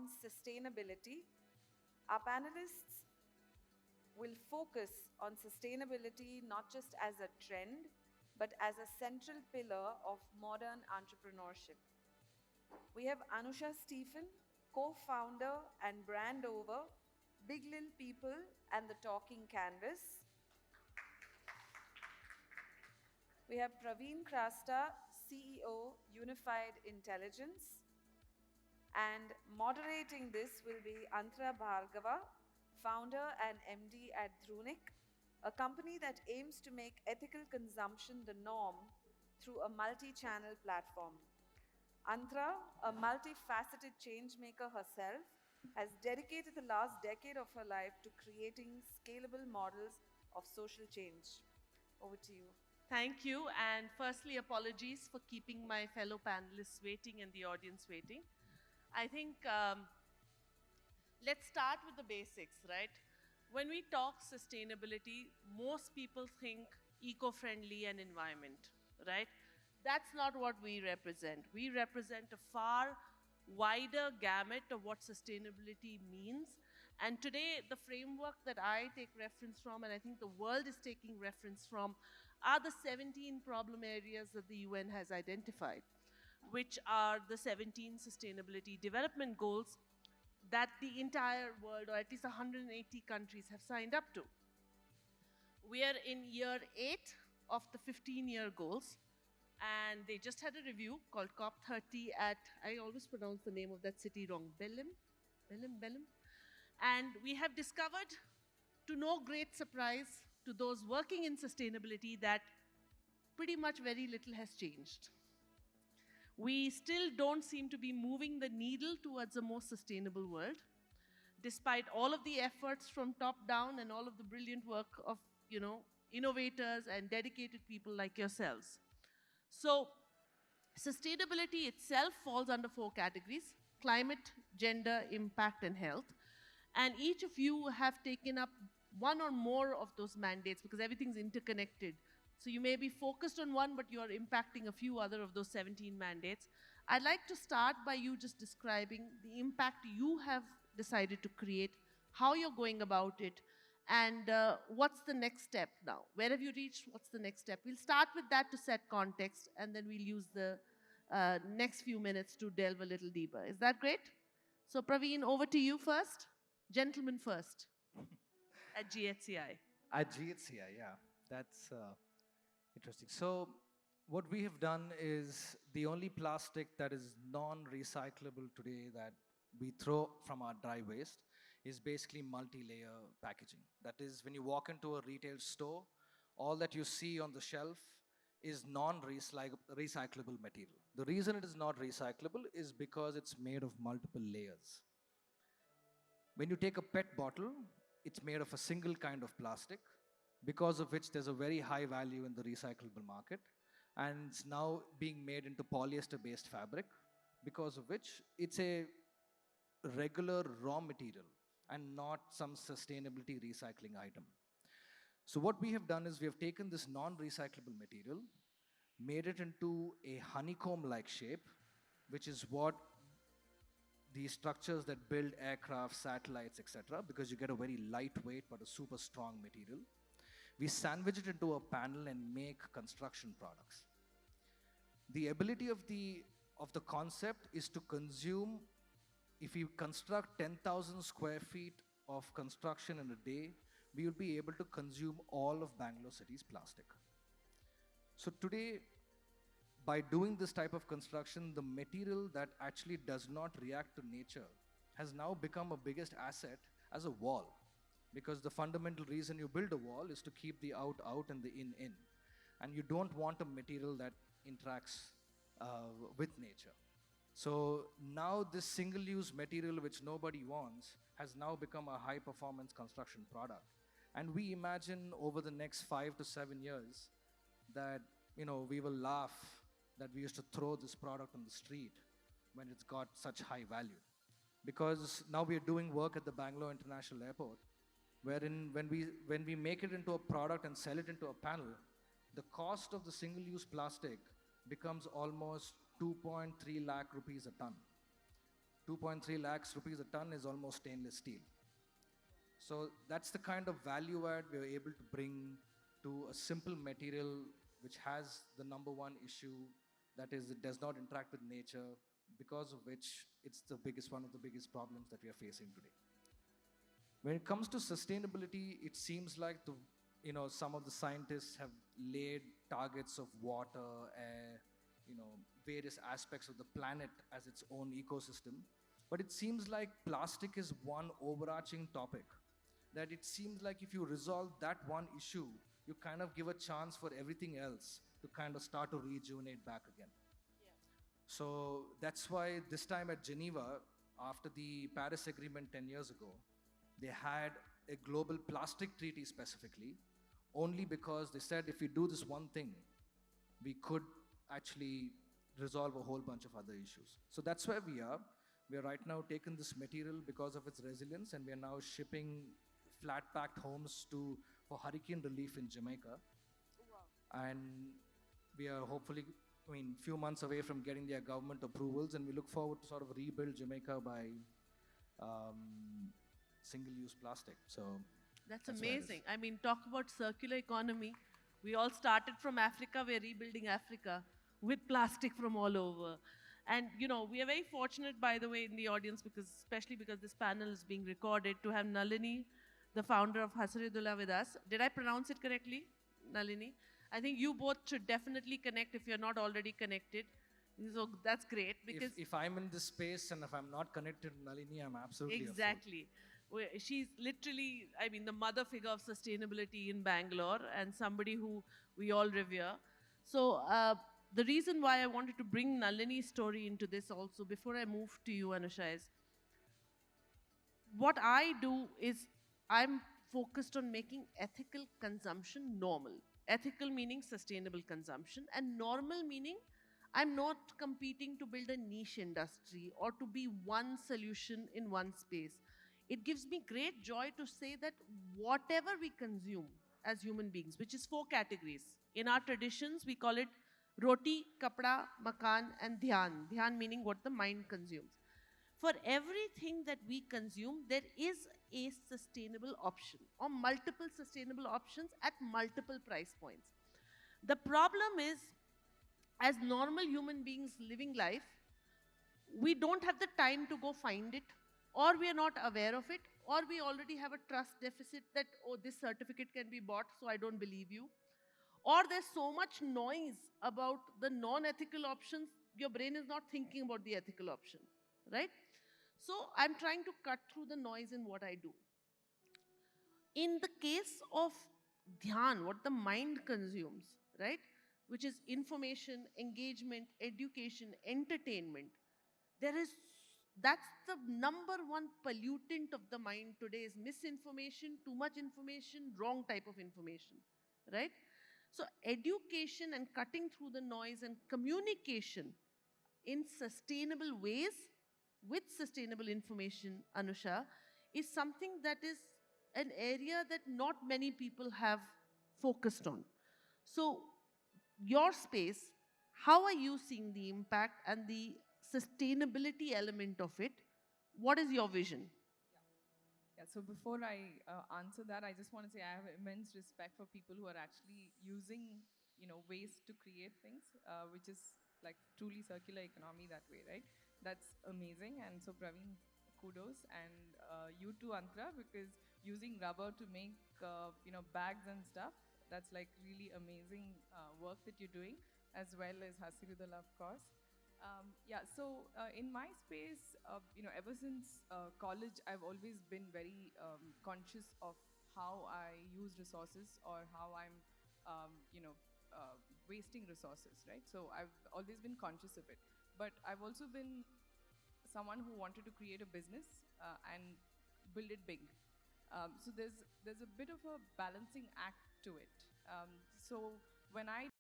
on sustainability. Our panelists will focus on sustainability not just as a trend, but as a central pillar of modern entrepreneurship. We have Anusha Stephen, co-founder and brand over Big Lil People and the Talking Canvas. We have Praveen Krasta, CEO, Unified Intelligence. And moderating this will be Antra Bhargava, founder and MD at Drunik, a company that aims to make ethical consumption the norm through a multi-channel platform. Antra, a multifaceted changemaker herself, has dedicated the last decade of her life to creating scalable models of social change. Over to you. Thank you. And firstly, apologies for keeping my fellow panelists waiting and the audience waiting. I think let's start with the basics, right? When we talk sustainability, most people think eco-friendly and environment, right? That's not what we represent. We represent a far wider gamut of what sustainability means. And today, the framework that I take reference from, and I think the world is taking reference from, are the 17 problem areas that the UN has identified, which are the 17 Sustainability Development Goals that the entire world, or at least 180 countries, have signed up to. We are in year 8 of the 15-year goals, and they just had a review called COP30 at, I always pronounce the name of that city wrong, Belém. And we have discovered, to no great surprise to those working in sustainability, that pretty much very little has changed. We still don't seem to be moving the needle towards a more sustainable world, despite all of the efforts from top down and all of the brilliant work of, innovators and dedicated people like yourselves. So, sustainability itself falls under 4 categories: climate, gender, impact, and health. And each of you have taken up one or more of those mandates because everything's interconnected. So you may be focused on one, but you're impacting a few other of those 17 mandates. I'd like to start by you just describing the impact you have decided to create, how you're going about it, and what's the next step now. Where have you reached? What's the next step? We'll start with that to set context, and then we'll use the next few minutes to delve a little deeper. Is that great? So Praveen, over to you first. Gentlemen first at GHCI. At GHCI, yeah. That's interesting. So what we have done is the only plastic that is non-recyclable today that we throw from our dry waste is basically multi-layer packaging. That is, when you walk into a retail store, all that you see on the shelf is non-recyclable material. The reason it is not recyclable is because it's made of multiple layers. When you take a PET bottle, it's made of a single kind of plastic, because of which there's a very high value in the recyclable market. And it's now being made into polyester-based fabric, because of which it's a regular raw material and not some sustainability recycling item. So what we have done is we have taken this non-recyclable material, made it into a honeycomb-like shape, which is what the structures that build aircraft, satellites, etc., because you get a very lightweight but a super strong material. We sandwich it into a panel and make construction products. The ability of the concept is to consume, if we construct 10,000 square feet of construction in a day, we will be able to consume all of Bangalore city's plastic. So today, by doing this type of construction, the material that actually does not react to nature has now become a biggest asset as a wall. Because the fundamental reason you build a wall is to keep the out out and the in. And you don't want a material that interacts with nature. So now this single-use material which nobody wants has now become a high-performance construction product. And we imagine over the next 5 to 7 years that we will laugh that we used to throw this product on the street when it's got such high value. Because now we are doing work at the Bangalore International Airport, wherein when we make it into a product and sell it into a panel, the cost of the single-use plastic becomes almost 2.3 lakh rupees a ton. 2.3 lakhs rupees a ton is almost stainless steel. So that's the kind of value add we are able to bring to a simple material which has the number one issue, that is, it does not interact with nature, because of which it's the biggest one of the biggest problems that we are facing today. When it comes to sustainability, it seems like some of the scientists have laid targets of water, air, various aspects of the planet as its own ecosystem. But it seems like plastic is one overarching topic, that it seems like if you resolve that one issue, you kind of give a chance for everything else to kind of start to rejuvenate back again. So that's why this time at Geneva, after the Paris Agreement 10 years ago, they had a global plastic treaty specifically, only because they said if we do this one thing, we could actually resolve a whole bunch of other issues. So that's where we are. We are right now taking this material because of its resilience, and we are now shipping flat packed homes for hurricane relief in Jamaica. And we are hopefully, few months away from getting their government approvals, and we look forward to sort of rebuild Jamaica by single-use plastic. So That's that's where it is. amazing. I mean, talk about circular economy. We all started from Africa. We're rebuilding Africa with plastic from all over. And, we are very fortunate, by the way, in the audience, especially because this panel is being recorded, to have Nalini, the founder of Hasiridullah, with us. Did I pronounce it correctly, Nalini? I think you both should definitely connect if you're not already connected. So that's great because if I'm in this space and if I'm not connected to Nalini, I'm absolutely exactly. She's literally, I mean, the mother figure of sustainability in Bangalore and somebody who we all revere. So the reason why I wanted to bring Nalini's story into this also, before I move to you, Anusha, is what I do is I'm focused on making ethical consumption normal. Ethical meaning sustainable consumption, and normal meaning I'm not competing to build a niche industry or to be one solution in one space. It gives me great joy to say that whatever we consume as human beings, which is 4 categories, in our traditions we call it roti, kapda, makan, and dhyan. Dhyan meaning what the mind consumes. For everything that we consume, there is a sustainable option or multiple sustainable options at multiple price points. The problem is, as normal human beings living life, we don't have the time to go find it, or we are not aware of it, or we already have a trust deficit that, oh, this certificate can be bought, so I don't believe you. Or there's so much noise about the non ethical options, your brain is not thinking about the ethical option, right? So I'm trying to cut through the noise in what I do. In the case of dhyan, what the mind consumes, right? Which is information, engagement, education, entertainment. There is That's the number one pollutant of the mind today is misinformation, too much information, wrong type of information, right? So education and cutting through the noise and communication in sustainable ways with sustainable information, Anusha, is something that is an area that not many people have focused on. So, your space, how are you seeing the impact and the sustainability element of it? What is your vision? Yeah, so before I answer that, I just want to say I have immense respect for people who are actually using, waste to create things, which is like truly circular economy that way, right? That's amazing. And so Praveen, kudos, and you too, Antra, because using rubber to make, bags and stuff, that's like really amazing work that you're doing, as well as Hasirudallah, of course. Yeah, so in my space, ever since college, I've always been very conscious of how I use resources or how I'm, wasting resources, right? So I've always been conscious of it. But I've also been someone who wanted to create a business and build it big. So there's a bit of a balancing act to it. So when I